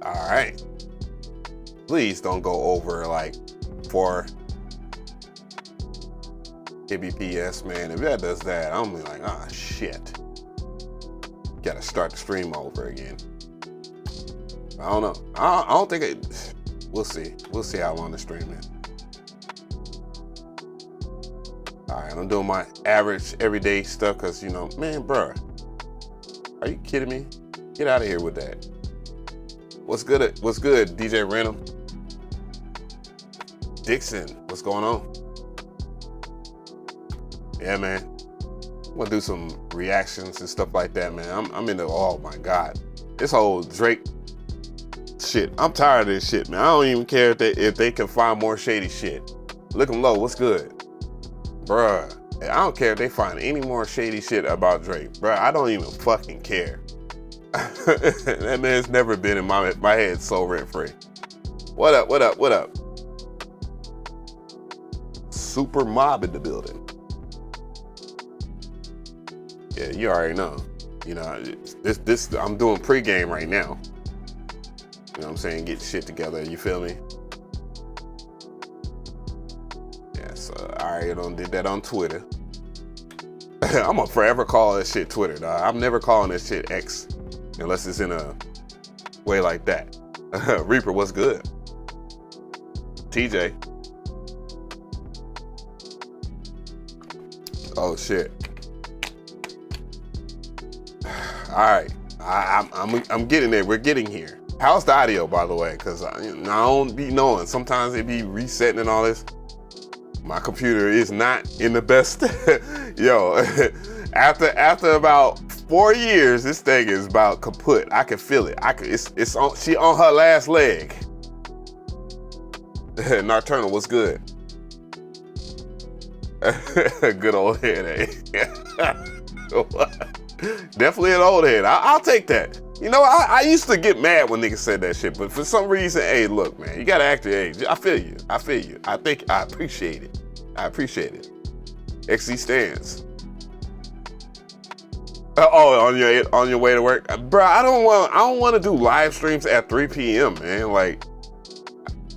All right. Please don't go over like 4 kbps, man. If that does that, I'm like, ah, shit. Gotta start the stream over again. I don't know. I don't think it. We'll see. We'll see how long the stream is. All right, I'm doing my average everyday stuff because, you know, man, bruh, are you kidding me? Get out of here with that. What's good? What's good, DJ Random? Dixon, what's going on? Yeah, man. I'm gonna do some reactions and stuff like that, man. I'm into, oh my God. This whole Drake shit. I'm tired of this shit, man. I don't even care if they can find more shady shit. Look 'em low, what's good? Bruh, I don't care if they find any more shady shit about Drake. Bruh, I don't even fucking care. That man's never been in my head so rent-free. What up, what up, what up? Super mob in the building. Yeah, you already know. You know, this I'm doing pregame right now. You know what I'm saying? Get shit together, you feel me? Yeah, so I already done did that on Twitter. I'm gonna forever call that shit Twitter, dog. I'm never calling that shit X unless it's in a way like that. Reaper, what's good? TJ. Oh shit. All right, I'm getting there. We're getting here. How's the audio, by the way? Because I don't be knowing. Sometimes it be resetting and all this. My computer is not in the best. Yo, after about 4 years, this thing is about kaput. I can feel it. It's on. She on her last leg. Nocturnal, what's good? Good old head, eh? Definitely an old head. I'll take that. You know, I used to get mad when niggas said that shit, but for some reason, hey, look, man, you gotta act your age. I feel you. I feel you. I appreciate it. I appreciate it. XC stands. Oh, on your way to work, bro. I don't want to do live streams at 3 p.m. man. Like,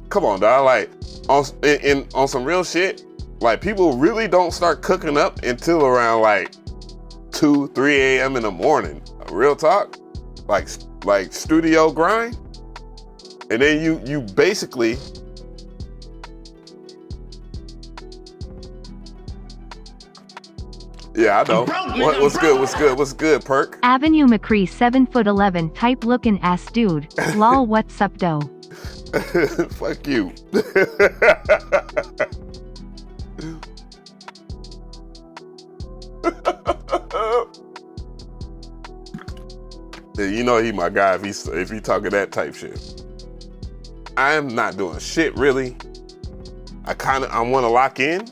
come on, dog. Like, on some real shit. Like, people really don't start cooking up until around like 2, 3 a.m. in the morning. Real talk. Like studio grind. And then you basically yeah, I know. What's good, Perk? Avenue Mcree 7'11" type looking ass dude. Lol, what's up, though? Fuck you. You know he my guy if he talking that type shit. I am not doing shit really. I want to lock in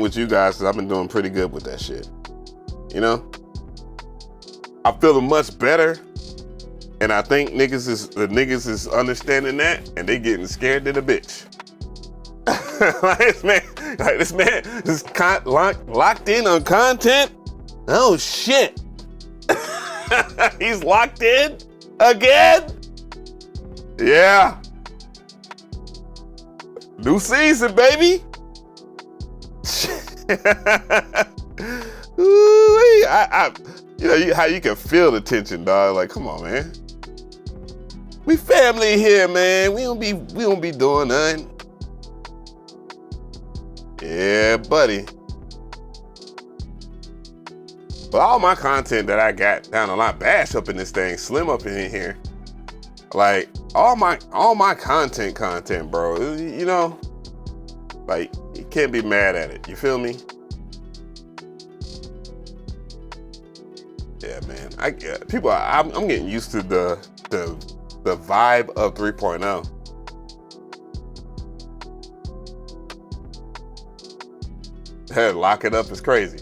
with you guys because I've been doing pretty good with that shit. You know, I feel much better, and I think niggas is understanding that, and they getting scared to the bitch. this man is locked in on content. Oh shit. He's locked in again? Yeah. New season, baby. Ooh, you know how you can feel the tension, dog. Like, come on, man. We family here, man. We don't be doing nothing. Yeah, buddy. But all my content that I got down a lot, Bash up in this thing, Slim up in here, like all my content, bro. You know, like you can't be mad at it. You feel me? Yeah, man. I'm getting used to the vibe of 3.0. Lock it up is crazy.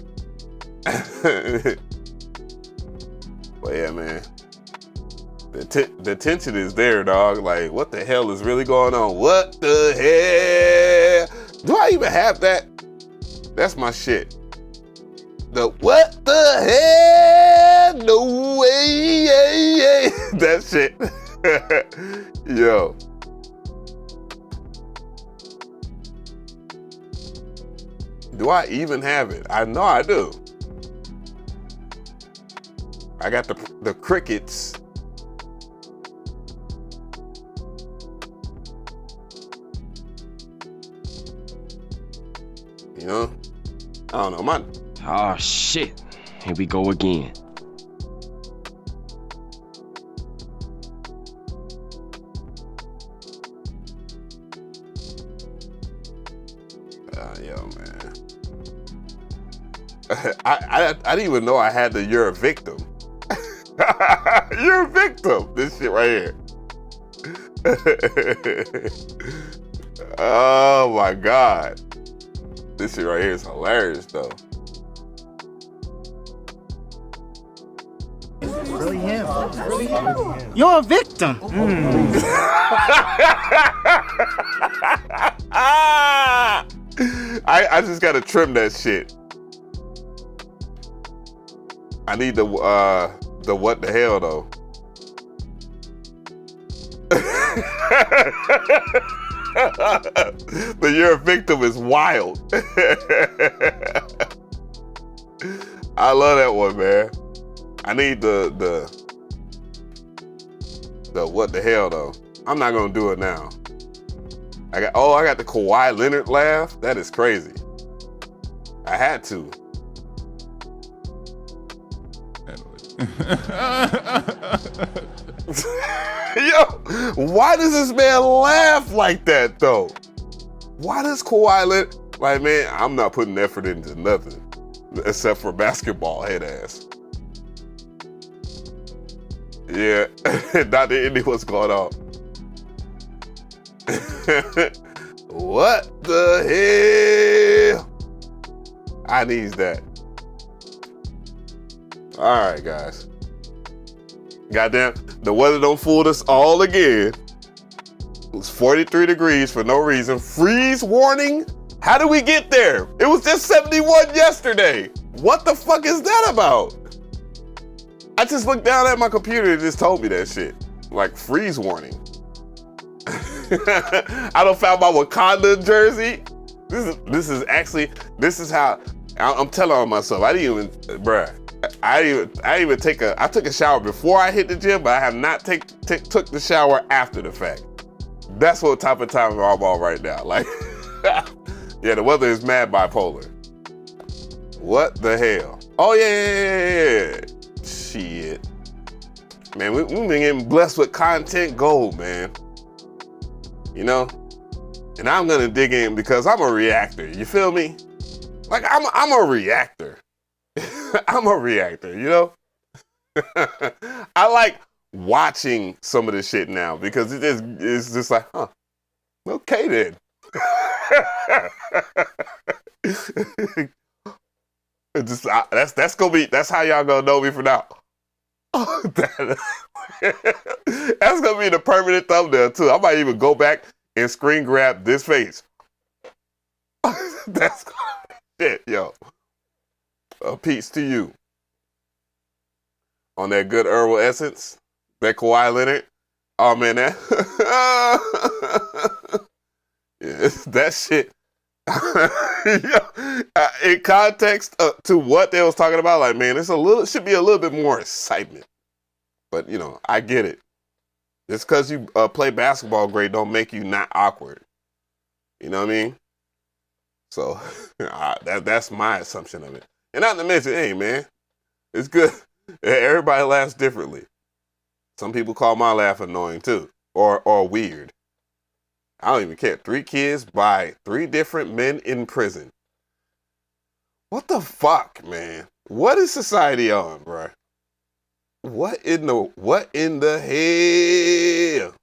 But yeah, man, the tension is there, dog. Like, what the hell is really going on? What the hell? Do I even have that? That's my shit. The what the hell? No way, That shit. Yo. Do I even have it? I know I do. I got the crickets. You know? I don't know. Oh shit. Here we go again. Yo, man. I didn't even know I had the "you're a victim." You're a victim. This shit right here. Oh my God. This shit right here is hilarious though. Really him. Really him. You're a victim. I just gotta trim that shit. I need the what the hell though. The "you're a victim" is wild. I love that one, man. I need the what the hell though. I'm not gonna do it now. I got the Kawhi Leonard laugh. That is crazy. I had to. Yo, why does this man laugh like that though? Why does Kawhi Leonard, like, man, I'm not putting effort into nothing except for basketball, head ass. Yeah, Dr. Indy, what's going on? What the hell? I need that. All right, guys. Goddamn, the weather don't fool us all again. It was 43 degrees for no reason. Freeze warning? How did we get there? It was just 71 yesterday. What the fuck is that about? I just looked down at my computer and it just told me that shit. Like, freeze warning. I done found my Wakanda jersey. This is how I'm telling on myself. I took a shower before I hit the gym, but I have not took the shower after the fact. That's what type of time I'm on right now. Like, yeah, the weather is mad bipolar. What the hell? Oh yeah. Shit. Man, we've been getting blessed with content gold, man. You know? And I'm gonna dig in because I'm a reactor. You feel me? Like, I'm a reactor. I'm a reactor, you know? I like watching some of this shit now because it's just like, huh, okay then. That's how y'all gonna know me from now. That's gonna be the permanent thumbnail too. I might even go back and screen grab this face. That's shit, yo. Peace to you. On that good herbal essence, that Kawhi Leonard. Oh man, that yeah, that shit. In context to what they was talking about, like, man, should be a little bit more excitement. But you know, I get it. Just because you play basketball great don't make you not awkward. You know what I mean? So that's my assumption of it. And not to mention, hey man, it's good. Everybody laughs differently. Some people call my laugh annoying too, or weird. I don't even care. 3 kids by 3 different men in prison. What the fuck, man? What is society on, bro? What in the hell?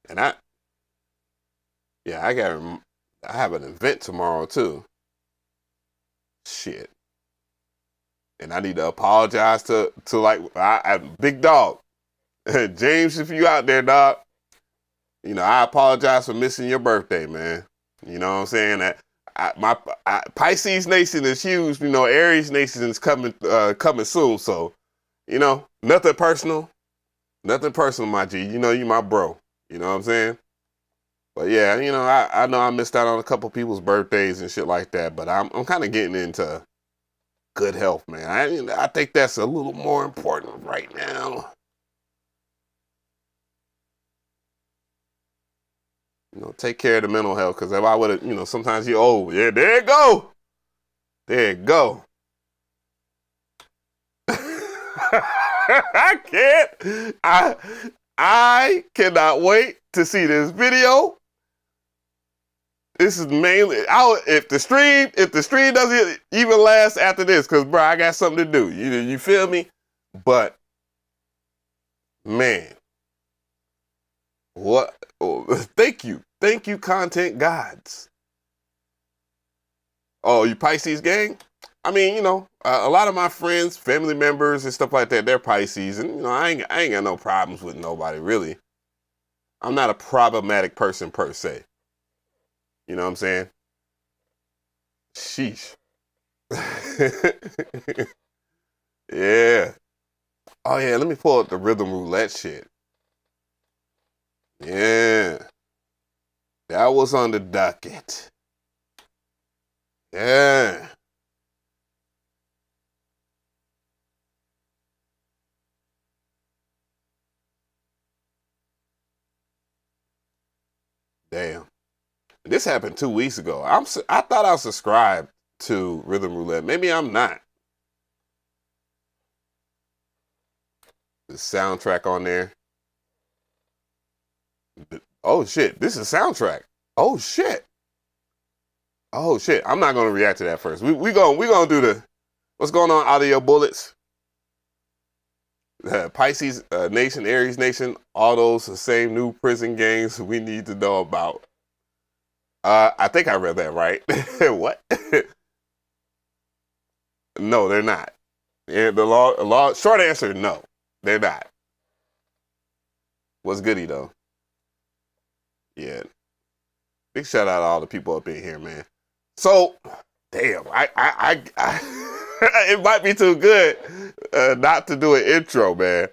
And I have an event tomorrow too. Shit. And I need to apologize to like Big Dog. James, if you out there, dog. You know, I apologize for missing your birthday, man. You know what I'm saying? That Pisces Nation is huge. You know, Aries Nation is coming soon. So, you know, nothing personal. Nothing personal, my G. You know you my bro. You know what I'm saying? But yeah, you know, I know I missed out on a couple people's birthdays and shit like that, but I'm kind of getting into good health, man. I think that's a little more important right now. You know, take care of the mental health, because if I would have, you know, sometimes you, oh, yeah, there you go. There you go. I can't. I cannot wait to see this video. This is mainly if the stream doesn't even last after this, because bro, I got something to do. You feel me? But man, what? Oh, thank you, content gods. Oh, you Pisces gang? I mean, you know, a lot of my friends, family members, and stuff like that, they're Pisces, and you know, I ain't got no problems with nobody really. I'm not a problematic person per se. You know what I'm saying? Sheesh. Yeah. Oh yeah, let me pull up the rhythm roulette shit. Yeah. That was on the docket. Yeah. Damn. This happened 2 weeks ago. I thought I was subscribed to Rhythm Roulette. Maybe I'm not. The soundtrack on there. Oh shit, this is a soundtrack. Oh shit. Oh shit. I'm not gonna react to that first. We gonna do the what's going on, audio bullets. Pisces Nation, Aries Nation, all those the same new prison gangs we need to know about. I think I read that right. What? No, they're not. And the law. Short answer, no, they're not. What's goody though? Yeah. Big shout out to all the people up in here, man. So, damn, it might be too good not to do an intro, man.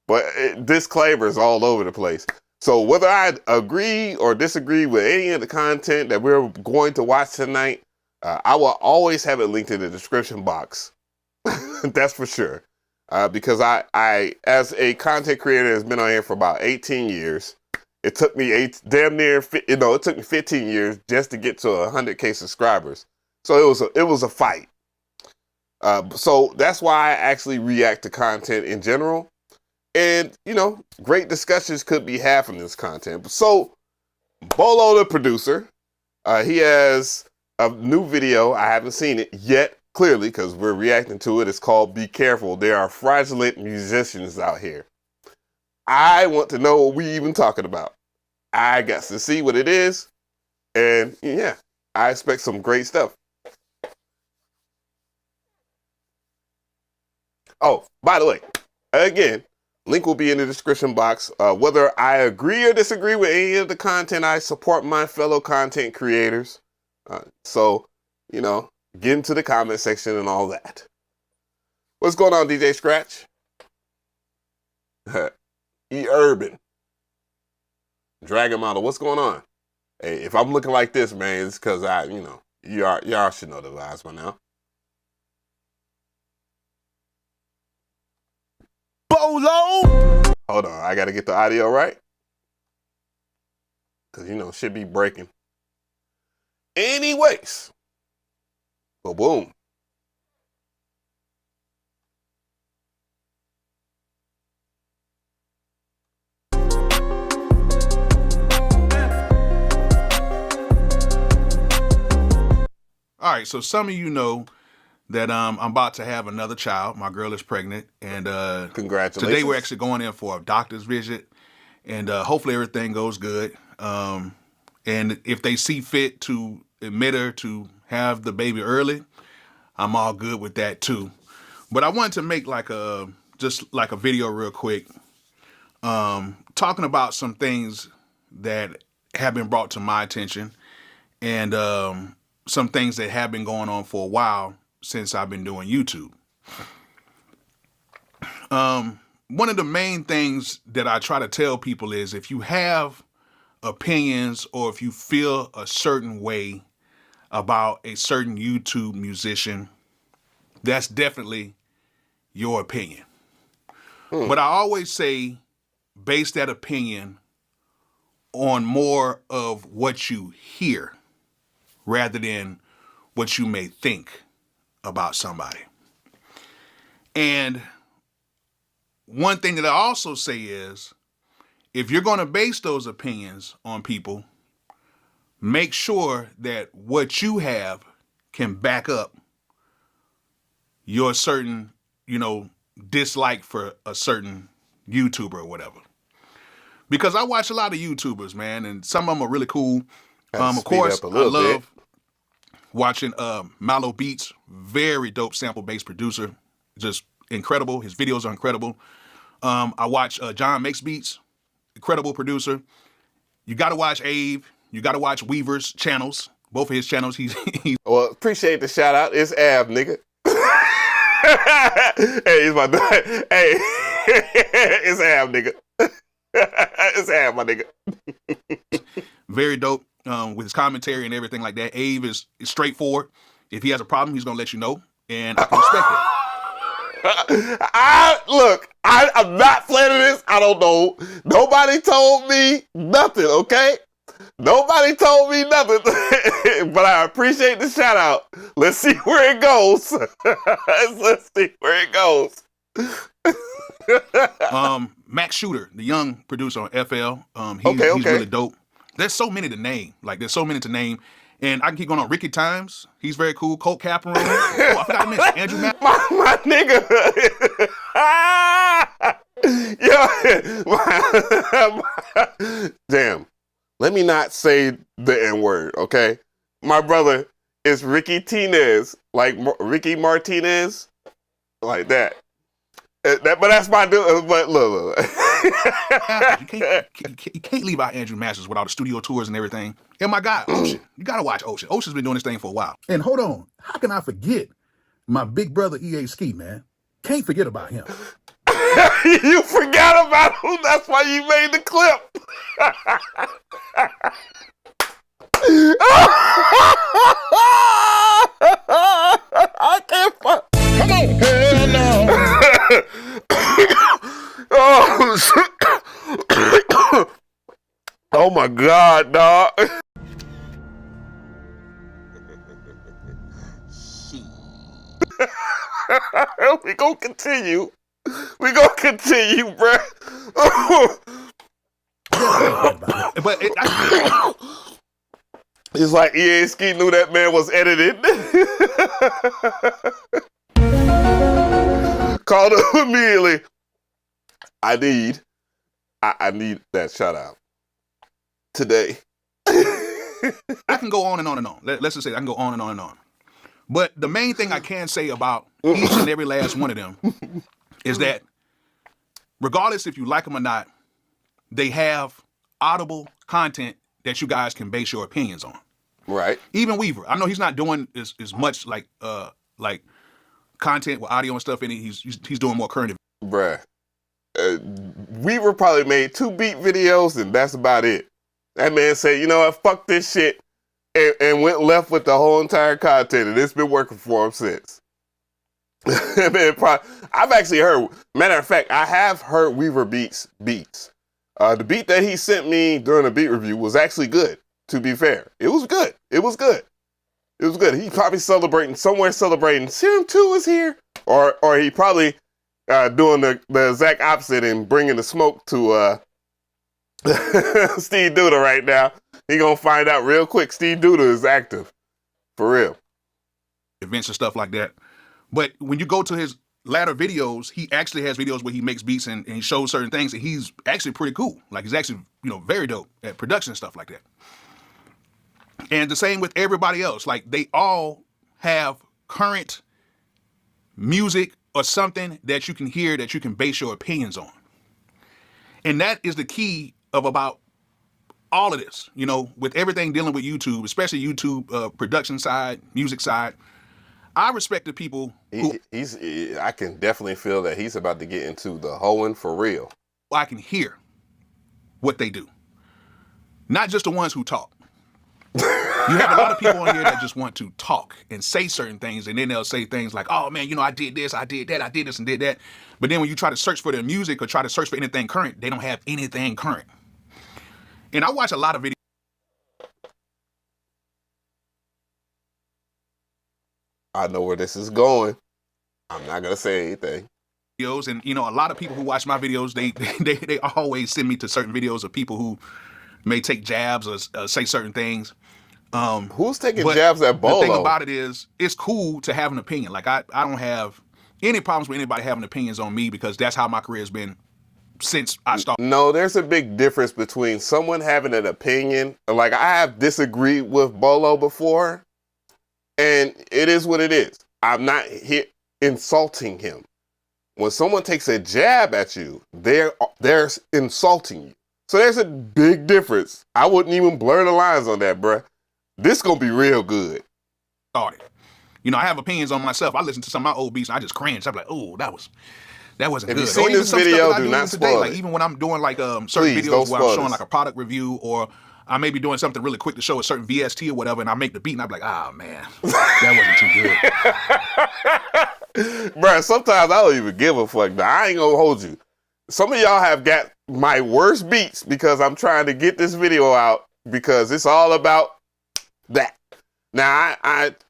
But disclaimers all over the place. So whether I agree or disagree with any of the content that we're going to watch tonight, I will always have it linked in the description box. That's for sure. Because I, as a content creator that's been on here for about 18 years, it took me it took me 15 years just to get to 100K subscribers. So it was a fight. So that's why I actually react to content in general. And, you know, great discussions could be had from this content. So, Bolo, the producer, he has a new video. I haven't seen it yet, clearly, because we're reacting to it. It's called Be Careful. There are fraudulent musicians out here. I want to know what we even talking about. I got to see what it is. And, yeah, I expect some great stuff. Oh, by the way, again, link will be in the description box. Whether I agree or disagree with any of the content, I support my fellow content creators. So, you know, get into the comment section and all that. What's going on, DJ Scratch? E-Urban. Dragon Model, what's going on? Hey, if I'm looking like this, man, it's because y'all should know the vibes by now. Bolo! Hold on, I gotta get the audio right. Cause you know, shit be breaking. Anyways. Boom. All right, so some of you know that I'm about to have another child. My girl is pregnant, and Congratulations. Today we're actually going in for a doctor's visit, and hopefully everything goes good. And if they see fit to admit her to have the baby early, I'm all good with that too. But I wanted to make just like a video real quick, talking about some things that have been brought to my attention, and some things that have been going on for a while since I've been doing YouTube. one of the main things that I try to tell people is if you have opinions or if you feel a certain way about a certain YouTube musician, that's definitely your opinion. But I always say base that opinion on more of what you hear rather than what you may think about somebody. And one thing that I also say is, if you're going to base those opinions on people, make sure that what you have can back up your certain, dislike for a certain YouTuber or whatever. Because I watch a lot of YouTubers, man, and some of them are really cool. Of course, I love watching Mallow Beats, very dope sample-based producer, just incredible. His videos are incredible. I watch John Makes Beats, incredible producer. You got to watch Ave. You got to watch Weaver's channels, both of his channels. He's Well, appreciate the shout out. It's Av, nigga. Hey, he's my dad. Hey, it's Av, nigga. It's Av, my nigga. very dope with his commentary and everything like that. Ave is straightforward. If he has a problem, he's going to let you know, and I can respect it. I'm not planning this. I don't know. Nobody told me nothing, okay? Nobody told me nothing. But I appreciate the shout out. Let's see where it goes. Let's see where it goes. Max Shooter, the young producer on FL. He's really dope. There's so many to name. And I can keep going on. Ricky Times, he's very cool. Colt Cameron. Oh, I forgot to mention Andrew Matt. My nigga. Damn. Let me not say the N-word, okay? My brother is Ricky Tinez, like Ricky Martinez, like that. But that's my dude. But look. You can't leave out Andrew Masters without the studio tours and everything. And my guy, Ocean. You got to watch Ocean. Ocean's been doing this thing for a while. And hold on, how can I forget my big brother EA Ski, man? Can't forget about him. You forgot about him. That's why you made the clip. I can't. Come on, hell no. Oh, oh my God, dog. We gonna continue. Bruh. But It's like EA Ski knew that man was edited. Called him immediately. I need that shout out today. I can go on and on and on. Let's just say I can go on and on and on. But the main thing I can say about each and every last one of them is that regardless if you like them or not, they have audible content that you guys can base your opinions on. Right. Even Weaver. I know he's not doing as much like content with audio and stuff in it. He's doing more current. Bruh. Weaver probably made 2 beat videos and that's about it. That man said, you know what, fuck this shit, and went left with the whole entire content, and it's been working for him since. Man, I've actually heard, matter of fact, I have heard Weaver beats. The beat that he sent me during the beat review was actually good, to be fair. It was good. He probably celebrating Serum 2 is here. Or he probably doing the exact opposite and bringing the smoke to Steve Duda right now. He gonna find out real quick Steve Duda is active. For real. Events and stuff like that. But when you go to his latter videos, he actually has videos where he makes beats and he shows certain things, and he's actually pretty cool. Like, he's actually, very dope at production and stuff like that. And the same with everybody else. Like, they all have current music or something that you can hear that you can base your opinions on. And that is the key of about all of this, with everything dealing with YouTube, especially YouTube production side, music side. I respect the people who I can definitely feel that he's about to get into the hoeing for real. I can hear what they do. Not just the ones who talk. You have a lot of people on here that just want to talk and say certain things, and then they'll say things like, oh man, you know, I did this, I did that, I did this and did that. But then when you try to search for their music or try to search for anything current, they don't have anything current. And I watch a lot of videos. I know where this is going. I'm not gonna say anything. And you know, a lot of people who watch my videos, they always send me to certain videos of people who may take jabs or say certain things. Who's taking jabs at Bolo? The thing about it is, it's cool to have an opinion. Like I don't have any problems with anybody having opinions on me because that's how my career has been since I started. No, there's a big difference between someone having an opinion. Like I have disagreed with Bolo before, and it is what it is. I'm not here insulting him. When someone takes a jab at you, they're insulting you. So there's a big difference. I wouldn't even blur the lines on that, bruh. This gonna be real good. Started. You know, I have opinions on myself. I listen to some of my old beats and I just cringe. I'm like, oh, that wasn't If good. you've seen this video, do not spoil Like it. even when I'm doing like certain Please, videos where I'm showing this. like a product review, or I may be doing something really quick to show a certain VST or whatever, and I make the beat and I'm like, ah man, that wasn't too good. Bruh, sometimes I don't even give a fuck. Now, I ain't gonna hold you. Some of y'all have got my worst beats because I'm trying to get this video out because it's all about that. Now,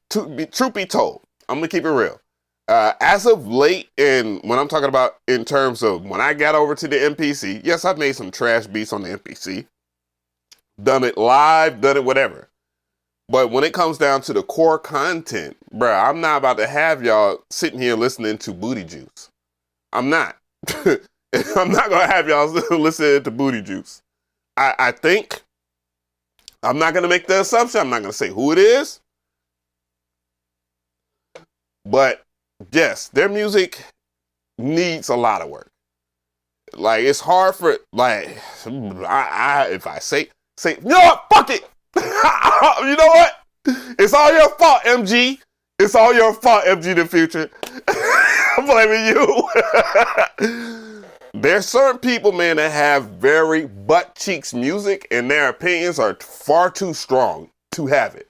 truth be told, I'm gonna keep it real. As of late, and when I'm talking about in terms of when I got over to the MPC, yes, I've made some trash beats on the MPC. Done it live, done it whatever. But when it comes down to the core content, bruh, I'm not about to have y'all sitting here listening to Booty Juice. I'm not. I'm not going to have y'all listening to Booty Juice. I think, I'm not going to make the assumption, I'm not going to say who it is. But yes, their music needs a lot of work. Like, it's hard for, like, if I say, you know what, fuck it. You know what? It's all your fault, MG. It's all your fault, MG the Future. I'm blaming you. There's certain people, man, that have very butt cheeks music and their opinions are far too strong to have it.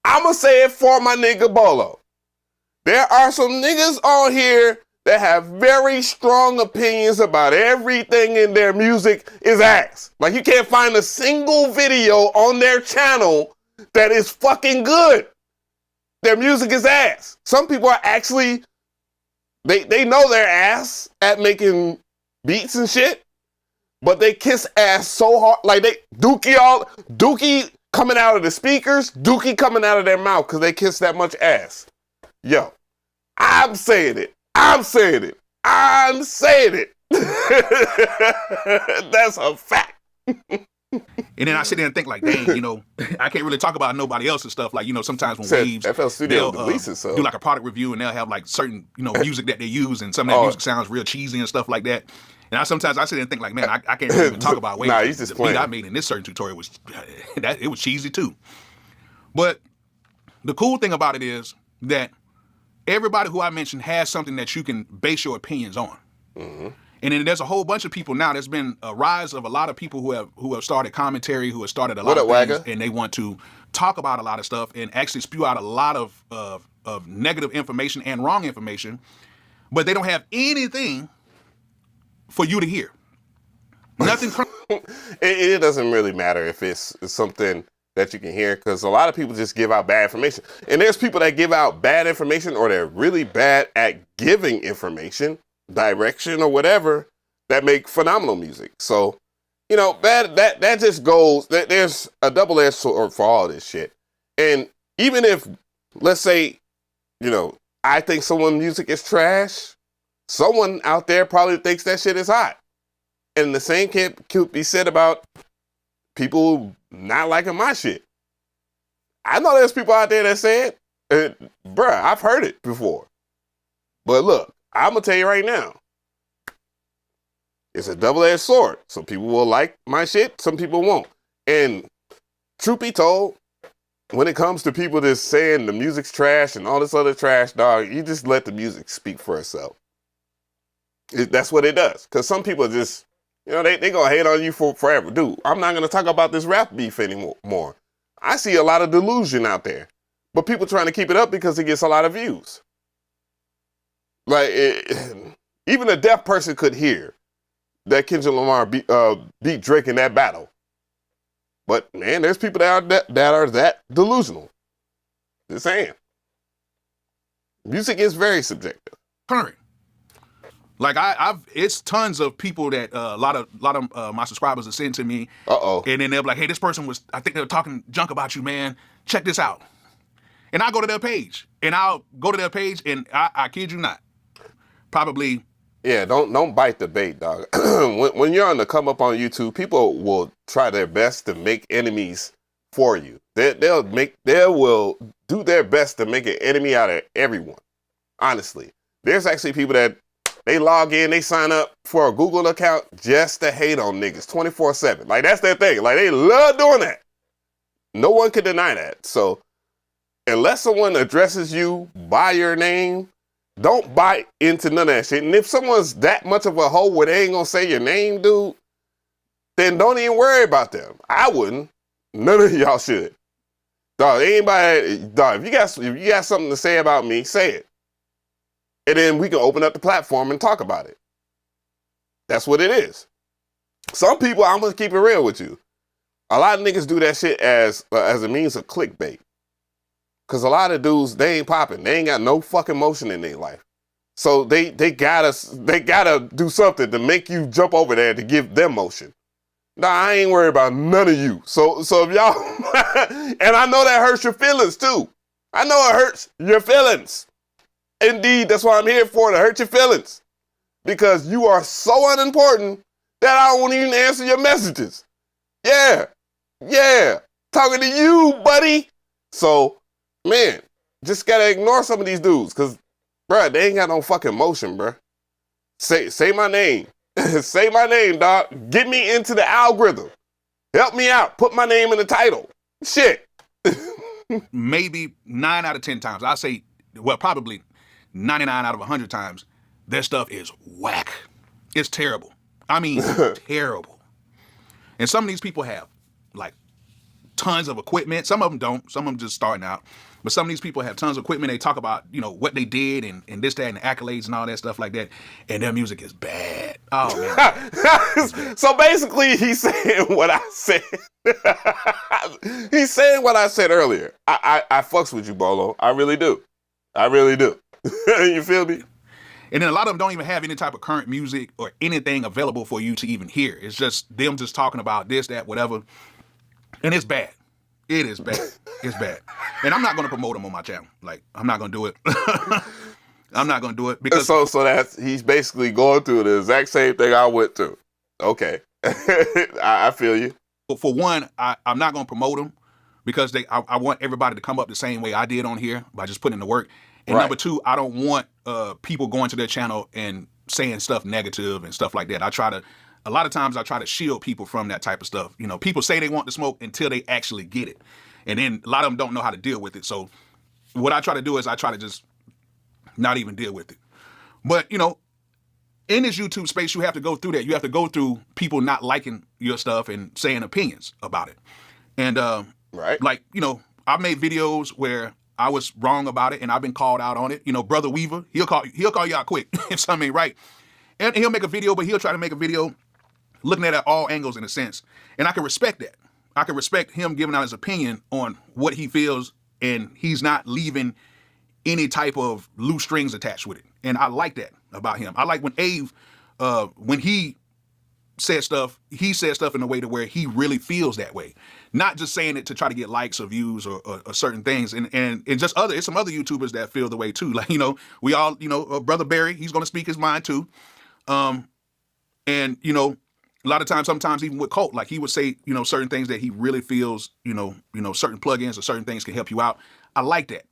I'ma say it for my nigga Bolo. There are some niggas on here that have very strong opinions about everything in their music is ass. Like you can't find a single video on their channel that is fucking good. Their music is ass. Some people are actually, they know their ass at making beats and shit, but they kiss ass so hard. Like they, Dookie coming out of the speakers, Dookie coming out of their mouth because they kiss that much ass. Yo, I'm saying it. I'm saying it. I'm saying it. That's a fact. And then I sit there and think like, dang, you know, I can't really talk about nobody else's stuff. Like, you know, sometimes when Waves, FL Studio they'll releases, do like a product review and they'll have like certain, you know, music that they use and some of that music sounds real cheesy and stuff like that. And sometimes I sit there and think like, man, I can't really even talk about Waves. Nah, he's just the playing. beat I made in this certain tutorial was, it was cheesy too. But the cool thing about it is that everybody who I mentioned has something that you can base your opinions on. Mm-hmm. And then there's a whole bunch of people now. There's been a rise of a lot of people who have started commentary, who have started a lot of things, and they want to talk about a lot of stuff and actually spew out a lot of negative information and wrong information, but they don't have anything for you to hear. Nothing. It doesn't really matter if it's something that you can hear, because a lot of people just give out bad information. And there's people that give out bad information, or they're really bad at giving information, direction or whatever, that make phenomenal music. So, you know, that just goes, there's a double-edged sword for all this shit. And even if, let's say, you know, I think someone's music is trash, someone out there probably thinks that shit is hot. And the same could be said about people not liking my shit. I know there's people out there that say it, bruh, I've heard it before. But look, I'm gonna tell you right now, it's a double-edged sword. Some people will like my shit, some people won't. And truth be told, when it comes to people that's saying the music's trash and all this other trash, dog, you just let the music speak for itself. That's what it does. Because some people just, they going to hate on you for forever. Dude, I'm not going to talk about this rap beef anymore. I see a lot of delusion out there. But people trying to keep it up because it gets a lot of views. Like, even a deaf person could hear that Kendrick Lamar beat Drake in that battle. But, man, there's people that are that delusional. Just saying. Music is very subjective. Current. Like it's tons of people that a lot of my subscribers have sent to me. And then they'll be like, hey, this person I think they were talking junk about you, man. Check this out. And I go to their page. And I'll go to their page and I kid you not. Probably. Yeah, don't bite the bait, dog. when you're on the come up on YouTube, people will try their best to make enemies for you. They will do their best to make an enemy out of everyone. Honestly. There's actually people that they log in, they sign up for a Google account just to hate on niggas 24/7. Like, that's their thing. Like, they love doing that. No one can deny that. So, unless someone addresses you by your name, don't bite into none of that shit. And if someone's that much of a hoe where they ain't gonna say your name, dude, then don't even worry about them. I wouldn't. None of y'all should. Dog, if you got something to say about me, say it. And then we can open up the platform and talk about it. That's what it is. Some people, I'm gonna keep it real with you. A lot of niggas do that shit as a means of clickbait. Cause a lot of dudes, they ain't popping. They ain't got no fucking motion in their life. So they gotta do something to make you jump over there to give them motion. Nah, I ain't worried about none of you. So if y'all, and I know that hurts your feelings too. I know it hurts your feelings. Indeed, that's what I'm here for, to hurt your feelings. Because you are so unimportant that I won't even answer your messages. Yeah. Talking to you, buddy. So, man, just gotta ignore some of these dudes. Because, bruh, they ain't got no fucking motion, bruh. Say my name. Say my name, dog. Get me into the algorithm. Help me out. Put my name in the title. Shit. Maybe 9 out of 10 times. I say, well, probably 99 out of 100 times, their stuff is whack. It's terrible. I mean, terrible. And some of these people have, like, tons of equipment. Some of them don't. Some of them just starting out. But some of these people have tons of equipment. They talk about, what they did and this, that, and the accolades and all that stuff like that. And their music is bad. Oh, man. So basically, he's saying what I said. He's saying what I said earlier. I fucks with you, Bolo. I really do. You feel me? And then a lot of them don't even have any type of current music or anything available for you to even hear. It's just them just talking about this, that, whatever. And it's bad. It is bad. It's bad. And I'm not going to promote them on my channel. Like, I'm not going to do it. I'm not going to do it because... So he's basically going through the exact same thing I went through. Okay. I feel you. But for one, I'm not going to promote them because I want everybody to come up the same way I did on here by just putting in the work. And number two, I don't want people going to their channel and saying stuff negative and stuff like that. A lot of times I try to shield people from that type of stuff. People say they want the smoke until they actually get it. And then a lot of them don't know how to deal with it. So what I try to do is I try to just not even deal with it. But, in this YouTube space, you have to go through that. You have to go through people not liking your stuff and saying opinions about it. And, like, I've made videos where I was wrong about it and I've been called out on it. Brother Weaver, he'll call you out quick if something ain't right. And he'll make a video, but he'll try to make a video looking at it at all angles in a sense. And I can respect that. I can respect him giving out his opinion on what he feels and he's not leaving any type of loose strings attached with it. And I like that about him. I like when Ave, when he said stuff in a way to where he really feels that way. Not just saying it to try to get likes or views or certain things. And just it's some other YouTubers that feel the way too. Like, we all, Brother Barry, he's going to speak his mind too. And, a lot of times, sometimes even with Colt, like he would say, certain things that he really feels, certain plugins or certain things can help you out. I like that.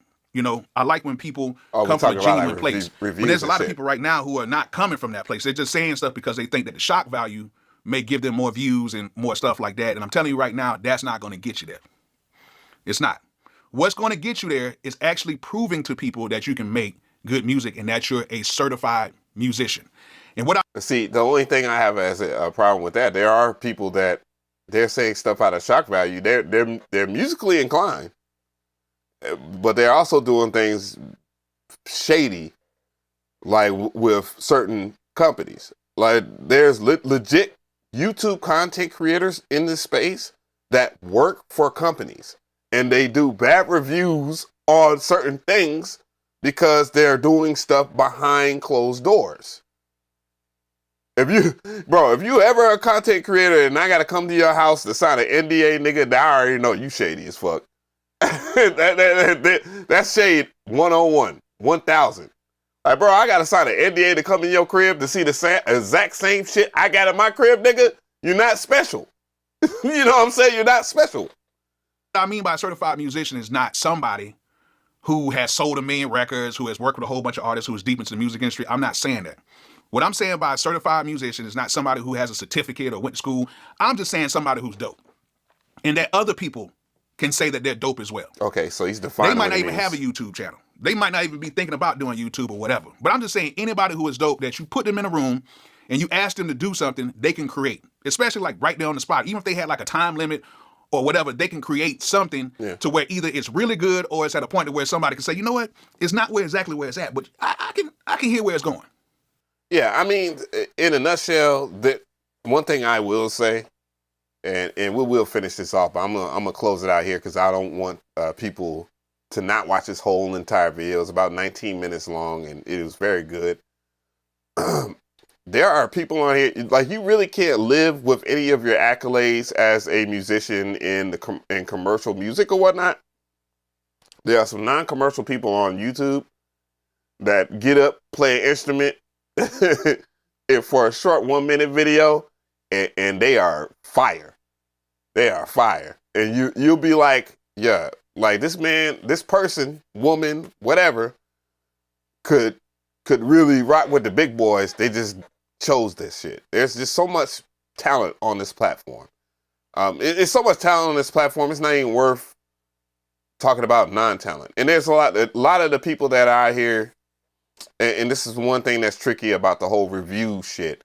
I like when people come from a genuine place. But there's a lot of people right now who are not coming from that place. They're just saying stuff because they think that the shock value may give them more views and more stuff like that. And I'm telling you right now, that's not going to get you there. It's not. What's going to get you there is actually proving to people that you can make good music and that you're a certified musician. And what I See, the only thing I have as a problem with that, there are people that they're saying stuff out of shock value. They're musically inclined, but they're also doing things shady, like with certain companies. Like there's legit YouTube content creators in this space that work for companies, and they do bad reviews on certain things because they're doing stuff behind closed doors. If you ever a content creator and I gotta come to your house to sign an NDA, nigga, I already know you shady as fuck. That's shade 101, 1000. Like, bro, I gotta sign an NDA to come in your crib to see the exact same shit I got in my crib, nigga. You're not special. You know what I'm saying? You're not special. What I mean by certified musician is not somebody who has sold 1 million records, who has worked with a whole bunch of artists, who is deep into the music industry. I'm not saying that. What I'm saying by certified musician is not somebody who has a certificate or went to school. I'm just saying somebody who's dope. And that other people can say that they're dope as well. Okay, so he's defining. They might not even have a YouTube channel. They might not even be thinking about doing YouTube or whatever. But I'm just saying anybody who is dope, that you put them in a room and you ask them to do something, they can create. Especially like right there on the spot. Even if they had like a time limit or whatever, they can create something to where either it's really good or it's at a point to where somebody can say, you know what, it's not exactly where it's at, but I can hear where it's going. Yeah, I mean, in a nutshell, that one thing I will say, and we will finish this off, but I'm gonna close it out here because I don't want people to not watch this whole entire video. It's about 19 minutes long, and it was very good. There are people on here, like, you really can't live with any of your accolades as a musician in commercial music or whatnot. There are some non-commercial people on YouTube that get up, play an instrument for a short 1-minute video, and they are fire. They are fire. And you'll be like, yeah, like this man, this person, woman, whatever, could really rock with the big boys. They just chose this shit. There's just so much talent on this platform. It's so much talent on this platform, it's not even worth talking about non-talent. And there's a lot of the people that are out here, and this is one thing that's tricky about the whole review shit.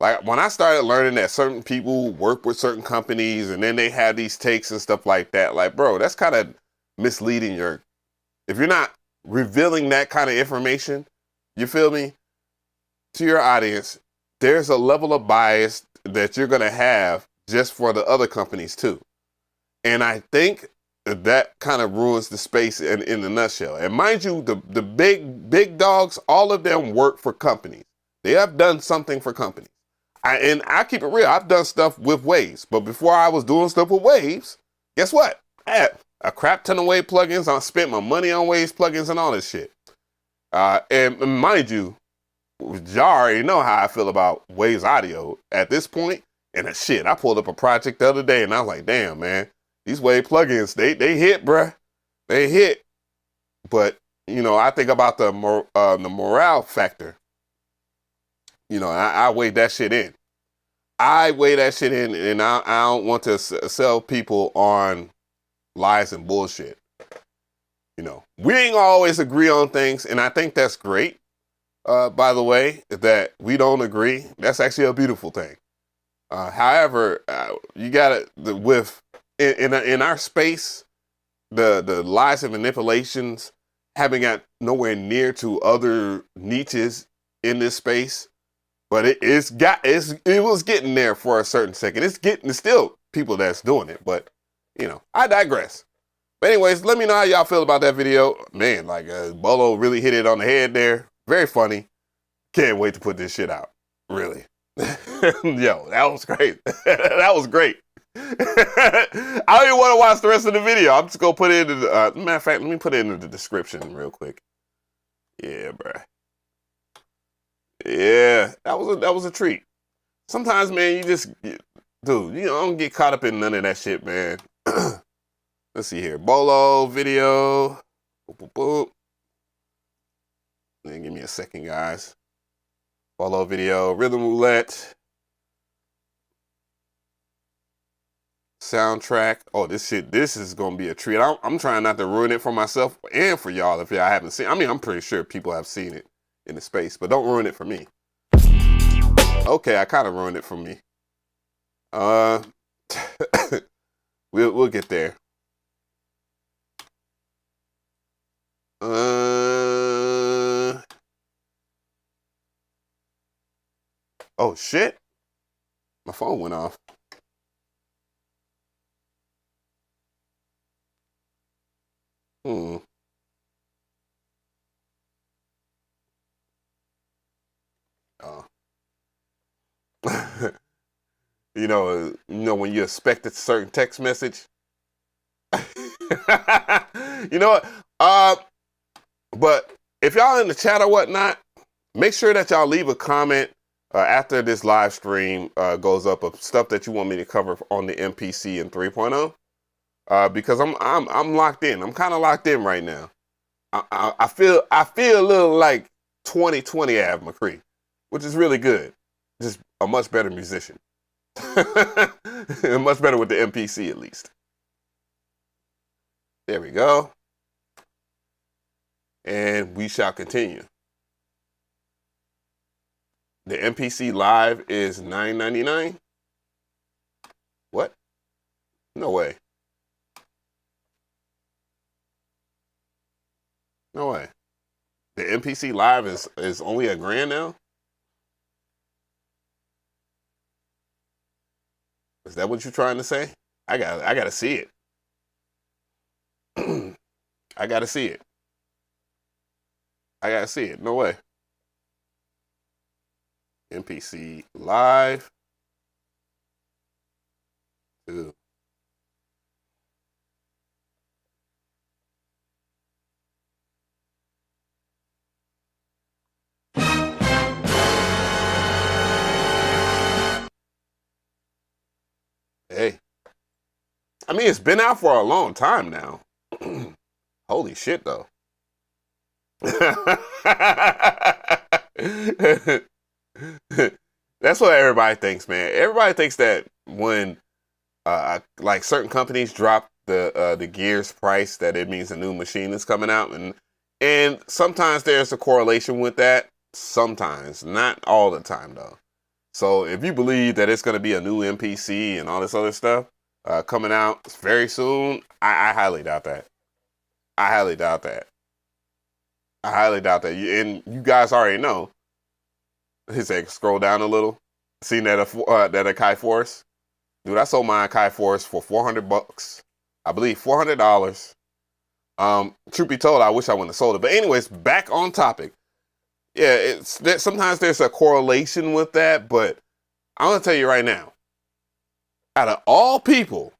Like, when I started learning that certain people work with certain companies and then they have these takes and stuff like that, like, bro, that's kind of misleading if you're not revealing that kind of information, you feel me, to your audience, there's a level of bias that you're going to have just for the other companies too. And I think that kind of ruins the space in a nutshell. And mind you, the big dogs, all of them work for companies. They have done something for companies. And I keep it real. I've done stuff with Waves, but before I was doing stuff with Waves, guess what? I had a crap ton of Wave plugins. I spent my money on Waves plugins and all this shit. And mind you, y'all already know how I feel about Waves audio at this point. And shit, I pulled up a project the other day and I was like, damn, man, these Wave plugins, they hit, bruh. They hit. But, you know, I think about the morale factor. You know, I weigh that shit in. And I don't want to sell people on lies and bullshit. You know, we ain't always agree on things, and I think that's great. By the way, that we don't agree, that's actually a beautiful thing. However, you gotta, in our space, the lies and manipulations haven't got nowhere near to other niches in this space. But it was getting there for a certain second. It's still people that's doing it, but you know, I digress. But anyways, let me know how y'all feel about that video. Man, like Bolo really hit it on the head there. Very funny. Can't wait to put this shit out. Really. Yo, that was great. That was great. I don't even want to watch the rest of the video. I'm just gonna put it in the matter of fact, let me put it in the description real quick. Yeah, bruh. Yeah, that was a treat. Sometimes, man, dude, you know, don't get caught up in none of that shit, man. Let's see here. Bolo video. Boop, boop, boop. Then give me a second, guys. Bolo video. Rhythm Roulette. soundtrack. Oh, this is gonna be a treat. I'm trying not to ruin it for myself and for y'all if y'all haven't seen. I mean, I'm pretty sure people have seen it in the space, but don't ruin it for me. Okay, I kind of ruined it for me. We'll get there. Oh shit. My phone went off. Oh. When you expect a certain text message. You know what? But if y'all in the chat or whatnot, make sure that y'all leave a comment after this live stream goes up of stuff that you want me to cover on the MPC in 3.0. Because I'm locked in. I'm kind of locked in right now. I feel a little like 2020 McRee, which is really good. Just a much better musician. Much better with the MPC at least. There we go. And we shall continue. The MPC Live is $9.99. What? No way. No way. The MPC Live is only $1,000 now? Is that what you're trying to say? I gotta see it. I gotta see it. I gotta see it. No way. MPC Live. Ew. Hey. I mean, it's been out for a long time now. Holy shit, though. That's what everybody thinks, man. Everybody thinks that when like certain companies drop the gear's price, that it means a new machine is coming out, and sometimes there's a correlation with that. Sometimes, not all the time though. So if you believe that it's going to be a new MPC and all this other stuff coming out very soon, I highly doubt that. I highly doubt that. I highly doubt that. And you guys already know. He said, scroll down a little. Seen that a Kai Force? Dude, I sold my Kai Force for $400. I believe $400. Truth be told, I wish I wouldn't have sold it. But anyways, back on topic. Yeah, sometimes there's a correlation with that, but I'm gonna tell you right now. Out of all people,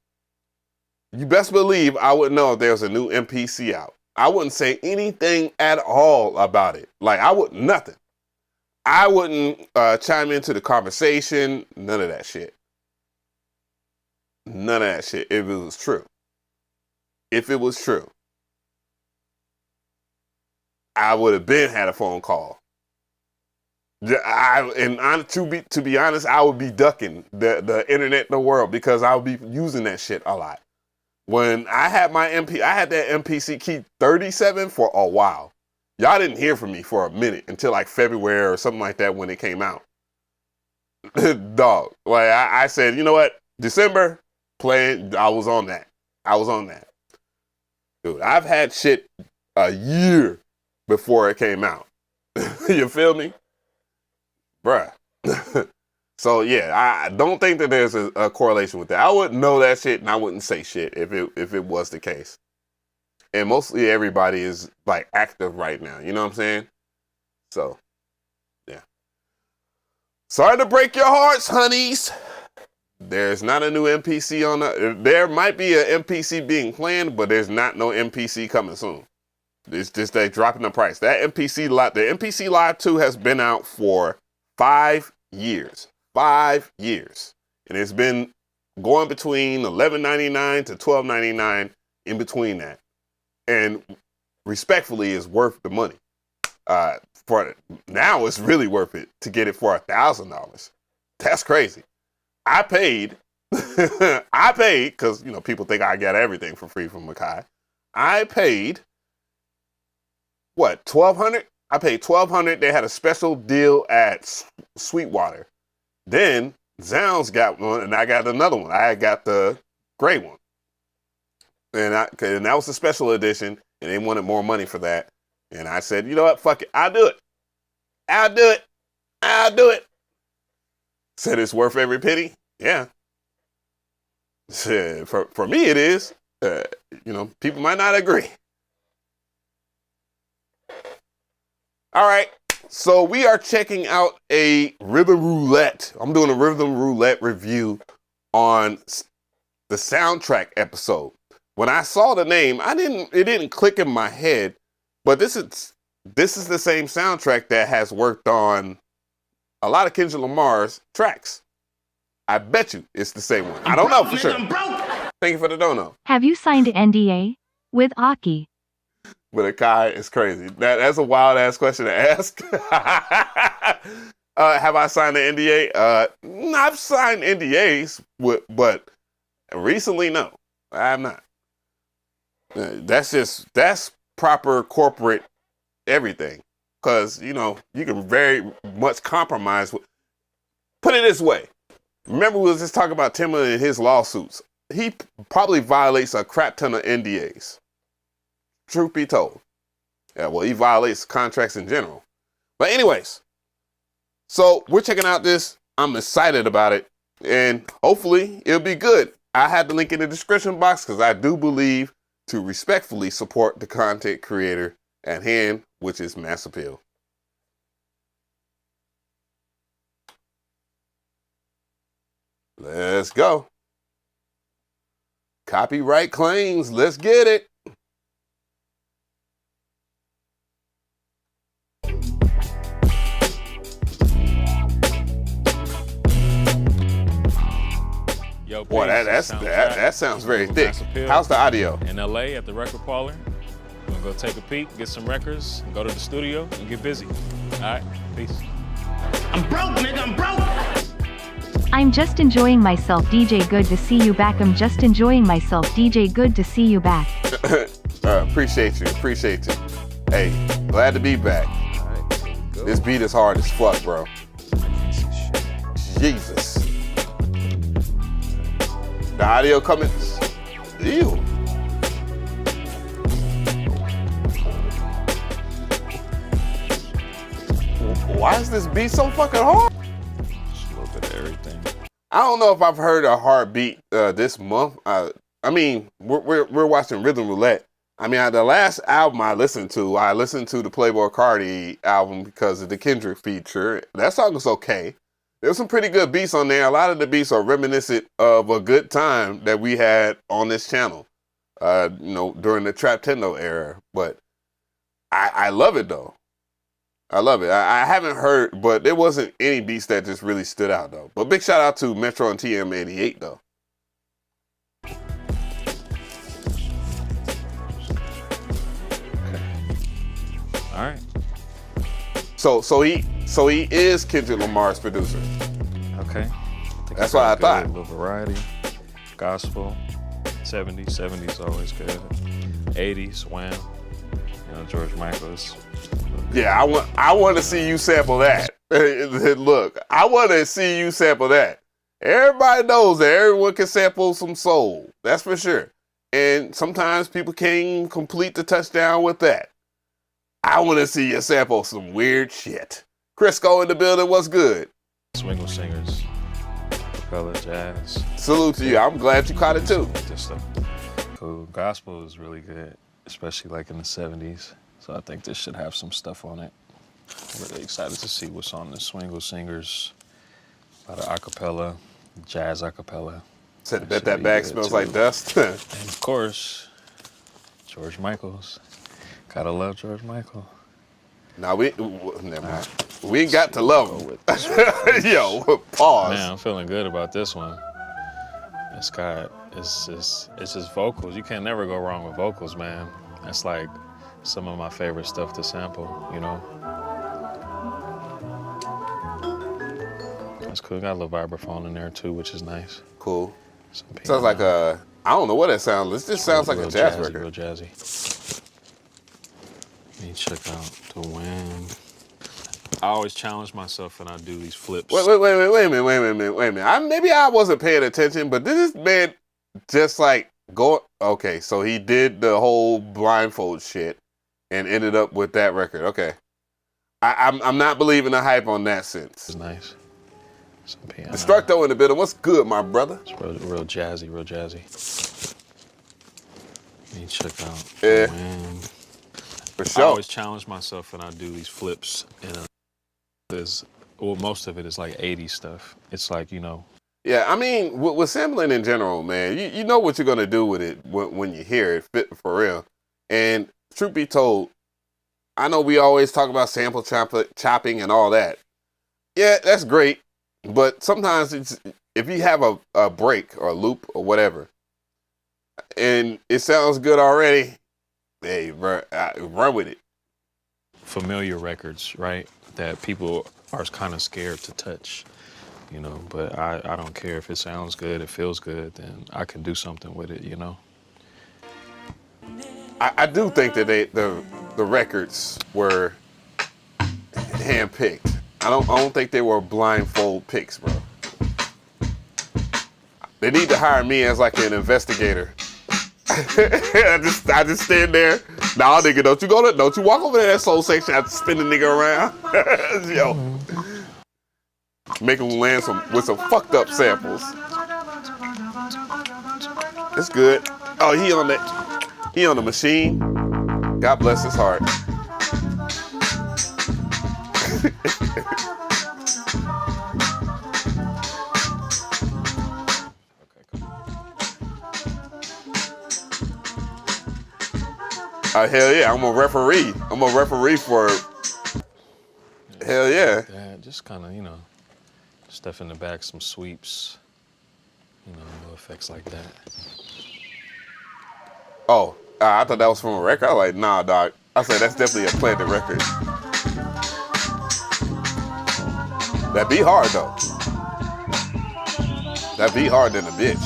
you best believe I would know if there's a new MPC out. I wouldn't say anything at all about it. Like nothing. I wouldn't chime into the conversation. None of that shit. None of that shit. If it was true. If it was true. I would have been had a phone call. To be honest, I would be ducking the internet in the world because I would be using that shit a lot. When I had I had that MPC Key 37 for a while. Y'all didn't hear from me for a minute until like February or something like that when it came out. Dog, like I said, you know what? December, playing, I was on that. Dude, I've had shit a year before it came out. You feel me? Bruh. So yeah, I don't think that there's a correlation with that. I wouldn't know that shit and I wouldn't say shit if it was the case. And mostly everybody is like active right now. You know what I'm saying? So, yeah. Sorry to break your hearts, honeys. There's not a new MPC on there might be an MPC being planned, but there's not no MPC coming soon. It's just they dropping the price. That MPC Live, the MPC Live 2 has been out for 5 years. 5 years. And it's been going between $11.99 to $12.99 in between that. And respectfully is worth the money. Now it's really worth it to get it for $1,000. That's crazy. I paid I paid, because, you know, people think I got everything for free from Mcree. I paid, what, $1,200? I paid $1,200. They had a special deal at Sweetwater. Then Zounds got one, and I got another one. I got the gray one. And that was a special edition, and they wanted more money for that. And I said, you know what, fuck it, I'll do it. I'll do it. I'll do it. Said it's worth every penny. Yeah. Said, for me, it is. You know, people might not agree. All right. So we are checking out a Rhythm Roulette. I'm doing a Rhythm Roulette review on the soundtrack episode. When I saw the name, it didn't click in my head, but this is the same soundtrack that has worked on a lot of Kendrick Lamar's tracks. I bet you it's the same one. I don't know for sure. Thank you for the dono. Have you signed an NDA with Aki? With Akai, it's crazy. That's a wild ass question to ask. Have I signed an NDA? I've signed NDAs, but recently, no, I have not. That's proper corporate everything. Because, you know, you can very much compromise with. Put it this way. Remember, we was just talking about Timbaland and his lawsuits. He probably violates a crap ton of NDAs. Truth be told. Yeah, well, he violates contracts in general. But anyways, so we're checking out this. I'm excited about it. And hopefully it'll be good. I had the link in the description box because I do believe to respectfully support the content creator at hand, which is Mass Appeal. Let's go. Copyright claims. Let's get it. Yo, Boy, that sounds very thick. How's the audio? In LA at the record parlor. We're gonna go take a peek, get some records, and go to the studio and get busy. All right, peace. I'm broke, nigga, I'm broke. I'm just enjoying myself, DJ. Good to see you back. I'm just enjoying myself, DJ. Good to see you back. Appreciate you. Hey, glad to be back. This beat is hard as fuck, bro. Jesus. The audio coming. Ew. Why is this beat so fucking hard? Just a little bit of everything. I don't know if I've heard a hard beat this month. I mean, we're watching Rhythm Roulette. I mean, the last album I listened to the Playboi Carti album because of the Kendrick feature. That song was okay. There's some pretty good beats on there. A lot of the beats are reminiscent of a good time that we had on this channel, you know, during the Traptendo era. But I love it, though. I love it. I haven't heard, but there wasn't any beats that just really stood out, though. But big shout out to Metro and TM88, though. All right. So he is Kendrick Lamar's producer. Okay. That's what I thought. A little variety. Gospel. 70s always good. 80s, Wham. You know, George Michael's. Yeah, I want to see you sample that. Look, I want to see you sample that. Everybody knows that everyone can sample some soul. That's for sure. And sometimes people can't complete the touchdown with that. I want to see you sample some weird shit. Crisco in the building, what's good? Swingle singers, acapella, jazz. Salute to you. I'm glad you caught it too. This stuff. Cool. Gospel is really good, especially like in the 70s. So I think this should have some stuff on it. I'm really excited to see what's on the Swingle singers. A lot of acapella, jazz acapella. Said, I bet that bag smells like dust. And of course, George Michael's. Gotta love George Michael. Now never mind. We ain't got to love him. Yo, pause. Man, I'm feeling good about this one. It's just vocals. You can never go wrong with vocals, man. That's like some of my favorite stuff to sample, you know? That's cool. Got a little vibraphone in there too, which is nice. Cool. Some Sounds like piano. I don't know what that sounds. This just sounds like a Real jazz jazzy, record. Real jazzy. Let me check out the Wham. I always challenge myself when I do these flips. Wait a minute. Maybe I wasn't paying attention, but this man just like go. Okay, so he did the whole blindfold shit and ended up with that record. Okay, I'm not believing the hype on that sense. It's nice. Some piano. Destructo in the building. What's good, my brother? It's real jazzy, real jazzy. Let me check out Yeah. the Wham. For I sure. always challenge myself when I do these flips, and most of it is like 80s stuff. It's like, you know. Yeah, I mean, with sampling in general, man, you know what you're gonna do with it when you hear it, fit for real. And truth be told, I know we always talk about sample chopping and all that. Yeah, that's great, but sometimes if you have a break or a loop or whatever, and it sounds good already, hey, run with it. Familiar records, right? That people are kind of scared to touch, you know, but I don't care if it sounds good, it feels good, then I can do something with it, you know. I do think that the records were handpicked. I don't think they were blindfold picks, bro. They need to hire me as like an investigator. I just stand there. Nah, nigga, don't you walk over to that soul section. I have to spin the nigga around. Yo, make him land with some fucked up samples. It's good. Oh, he on the machine. God bless his heart. Hell yeah, I'm a referee. I'm a referee for hell yeah. Just kind of, you know, stuff in the back, some sweeps, you know, little effects like that. Oh, I thought that was from a record. I was like, nah, dog. I said, that's definitely a planted record. That beat hard, though. That beat hard than a bitch.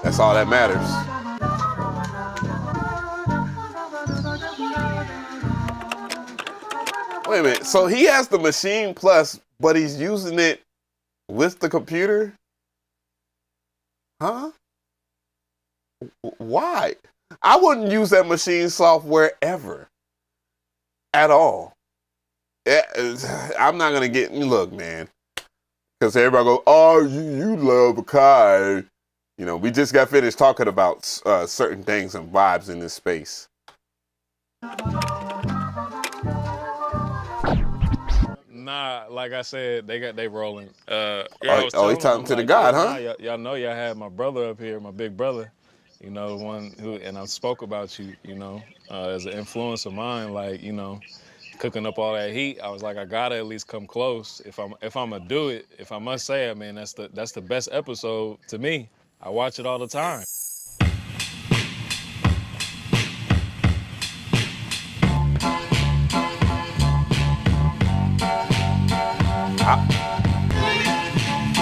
That's all that matters. Wait a minute. So he has the Machine Plus, but he's using it with the computer? Huh? Why? I wouldn't use that machine software ever. At all. I'm not going to get... Look, man. Because everybody go, oh, you love Kai. You know, we just got finished talking about certain things and vibes in this space. Nah, like I said, they rolling. He's talking to the God, huh? Y'all know y'all had my brother up here, my big brother. You know, the one who, and I spoke about you, you know, as an influence of mine, like, you know, cooking up all that heat. I was like, I gotta at least come close. If I'm gonna do it, if I must say, I mean, that's the best episode to me. I watch it all the time.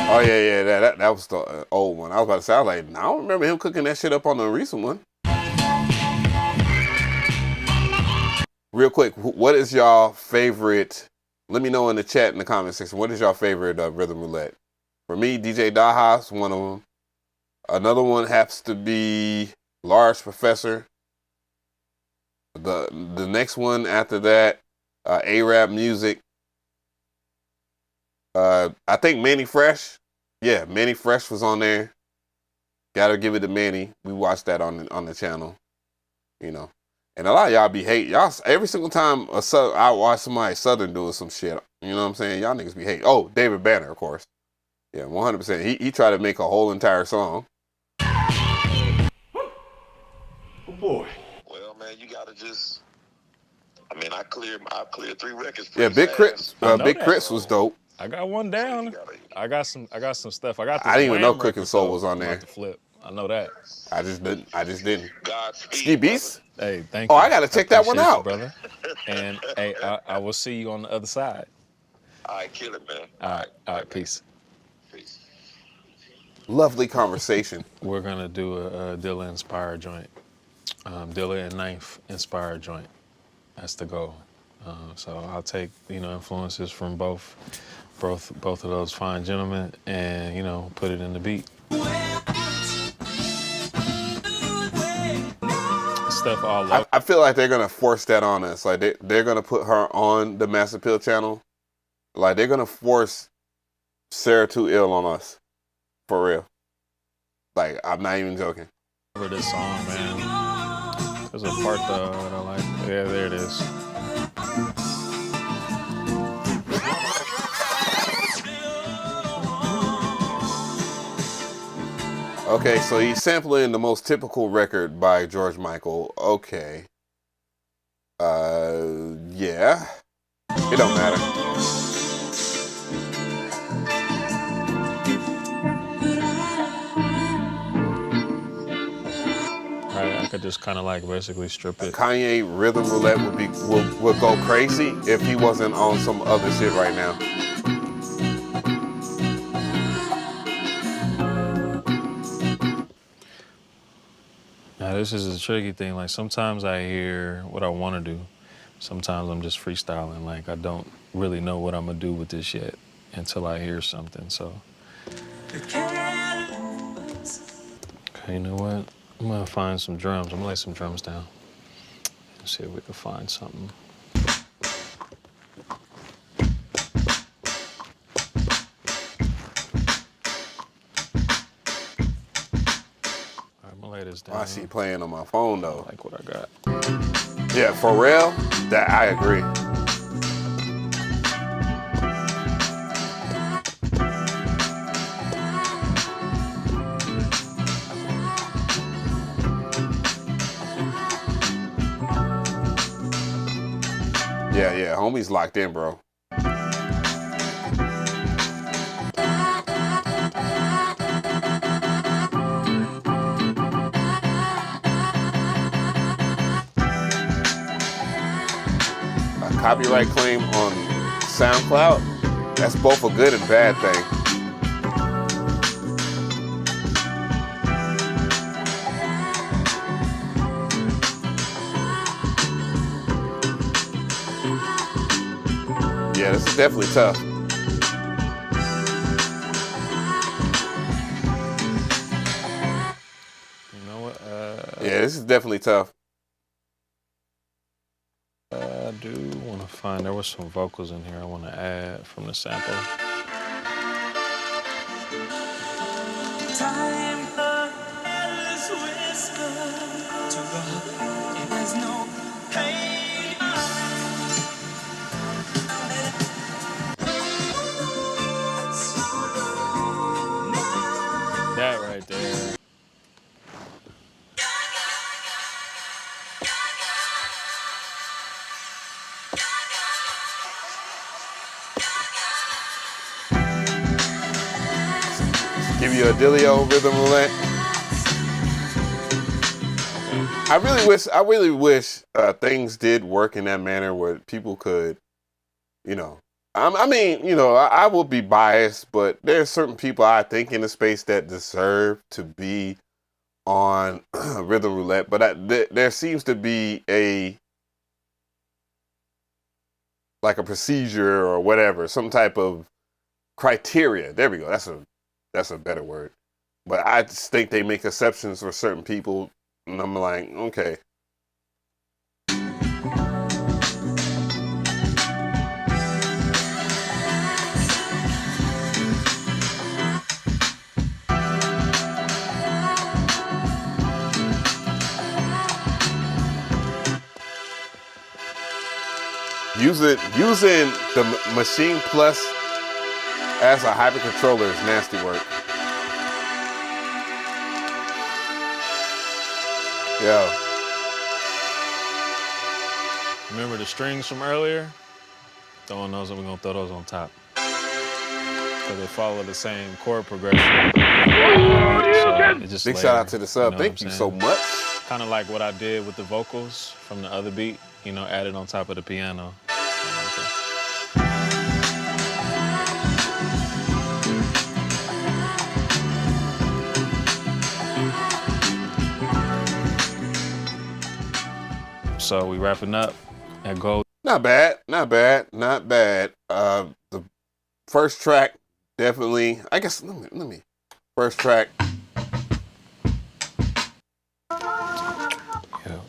Oh yeah, that was the old one. I was about to say, I was like, I don't remember him cooking that shit up on the recent one. Real quick, what is y'all favorite? Let me know in the chat in the comment section. What is y'all favorite rhythm roulette? For me, DJ Daha's one of them. Another one has to be Large Professor. The next one after that, A-Rap Music. I think Manny Fresh. Yeah, Manny Fresh was on there. Gotta give it to Manny. We watched that on the channel. You know. And a lot of y'all be hate. Y'all every single time I watch somebody Southern doing some shit. You know what I'm saying? Y'all niggas be hate. Oh, David Banner, of course. Yeah, 100%. He tried to make a whole entire song. Oh boy. Well, man, you gotta just. I mean, I cleared 3 records. Yeah, Big Crits. Big Crits was dope. I got one down. I got some stuff. I didn't even know Cooking Soul was on there. To flip. I know that. I just didn't. Godspeed, Ski Beast? Hey, thank you. Oh, I gotta check that one out, brother. And hey, I will see you on the other side. All right, kill it, man. All right, peace. Peace. Lovely conversation. We're gonna do a Dilla inspired joint. Dilla and Ninth inspired joint. That's the goal. So I'll take, influences from both of those fine gentlemen and, put it in the beat. Stuff all over. I feel like they're gonna force that on us. Like they're gonna put her on the Master Pill channel. Like they're gonna force Sarah Too Ill on us. For real. Like, I'm not even joking. For this song, man. There's a part though that I like. Yeah, there it is. Okay, so he's sampling the most typical record by George Michael. Okay. Yeah. It don't matter. I could just kind of like basically strip it. Kanye Rhythm Roulette would go crazy if he wasn't on some other shit right now. Now this is a tricky thing. Like sometimes I hear what I want to do. Sometimes I'm just freestyling. Like I don't really know what I'm gonna do with this yet until I hear something. So. Okay, you know what? I'm gonna find some drums. I'm gonna lay some drums down and see if we can find something. I'm gonna lay this down. I see playing on my phone though. I like what I got. Yeah, for real, that I agree. Yeah, homie's locked in, bro. A copyright claim on SoundCloud, that's both a good and bad thing. Yeah, this is definitely tough. You know what? Yeah, this is definitely tough. I do want to find, there was some vocals in here I want to add from the sample. That right there. Give you a Dilio Rhythm Roulette. I really wish things did work in that manner where people could, I will be biased, but there's certain people I think in the space that deserve to be on Rhythm Roulette, but there seems to be a procedure or whatever, some type of criteria. There we go. That's a better word. But I just think they make exceptions for certain people, and I'm like, okay. Using the Machine Plus as a hypercontroller is nasty work. Yo. Remember the strings from earlier? Throwing those, and we're gonna throw those on top. So they follow the same chord progression. So Big shout out to the sub. Thank you so much. kind of like what I did with the vocals from the other beat, you know, added on top of the piano. So we wrapping up at Gold. Not bad, not bad, not bad. The first track, definitely, I guess, let me, first track. Yeah.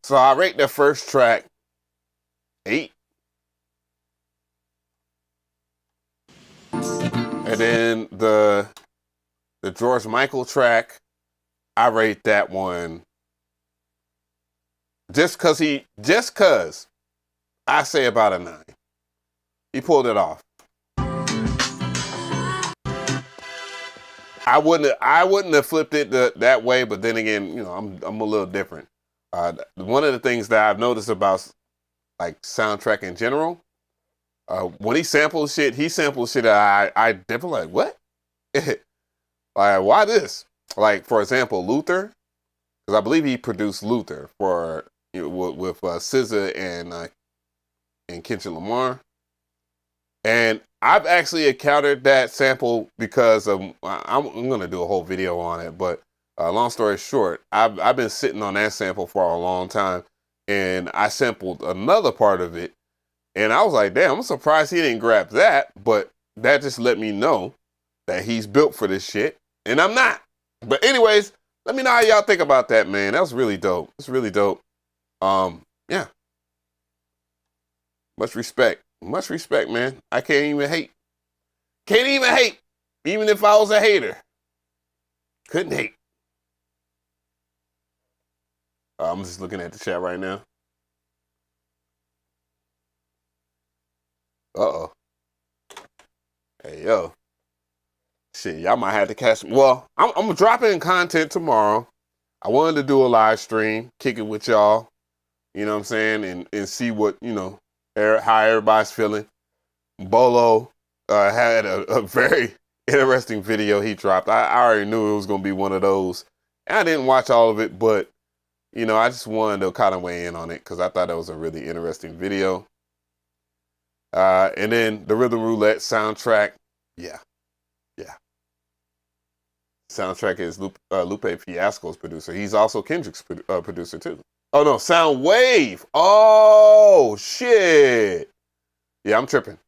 So I rate the first track 8. And then the George Michael track, I rate that one just cause I say about a 9. He pulled it off. I wouldn't have flipped it that way, but then again, you know, I'm a little different. One of the things that I've noticed about like soundtrack in general, when he samples shit that I definitely like, what? Like, why this? Like, for example, Luther, because I believe he produced Luther for, you know, with SZA and Kendrick Lamar. And I've actually encountered that sample because I'm going to do a whole video on it. But long story short, I've been sitting on that sample for a long time. And I sampled another part of it. And I was like, damn, I'm surprised he didn't grab that. But that just let me know that he's built for this shit. And I'm not. But anyways, let me know how y'all think about that, man. That was really dope. It's really dope. Yeah. Much respect. Much respect, man. I can't even hate. Can't even hate. Even if I was a hater. Couldn't hate. I'm just looking at the chat right now. Uh-oh. Hey, yo. Shit, y'all might have to catch me. Well, I'm dropping content tomorrow. I wanted to do a live stream, kick it with y'all, you know what I'm saying, and see what, you know, how everybody's feeling. Bolo had a very interesting video he dropped. I already knew it was going to be one of those. And I didn't watch all of it, but, you know, I just wanted to kind of weigh in on it because I thought it was a really interesting video. And then the Rhythm Roulette soundtrack, yeah. Soundtrack is Lupe Fiasco's producer. He's also Kendrick's producer too. Oh no, Soundwave. Oh shit. Yeah, I'm tripping.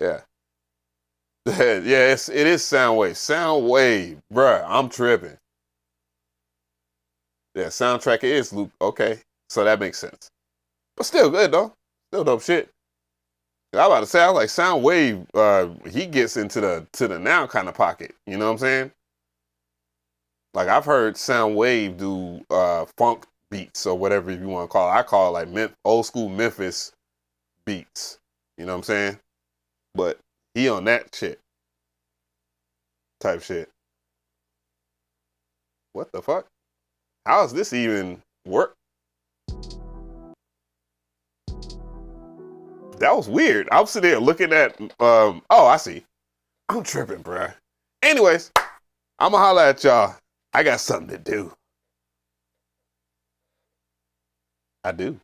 Yeah. Yes, it is Soundwave. Soundwave, bruh. I'm tripping. Yeah, soundtrack is Lupe. Okay, so that makes sense. But still good though. Still dope shit. I was about to say, I was like, Soundwave, he gets into the now kind of pocket. You know what I'm saying? Like, I've heard Soundwave do funk beats or whatever you want to call it. I call it like old school Memphis beats. You know what I'm saying? But he on that shit. Type shit. What the fuck? How does this even work? That was weird. I'm sitting there looking at, oh, I see. I'm tripping, bruh. Anyways, I'm gonna holler at y'all. I got something to do. I do.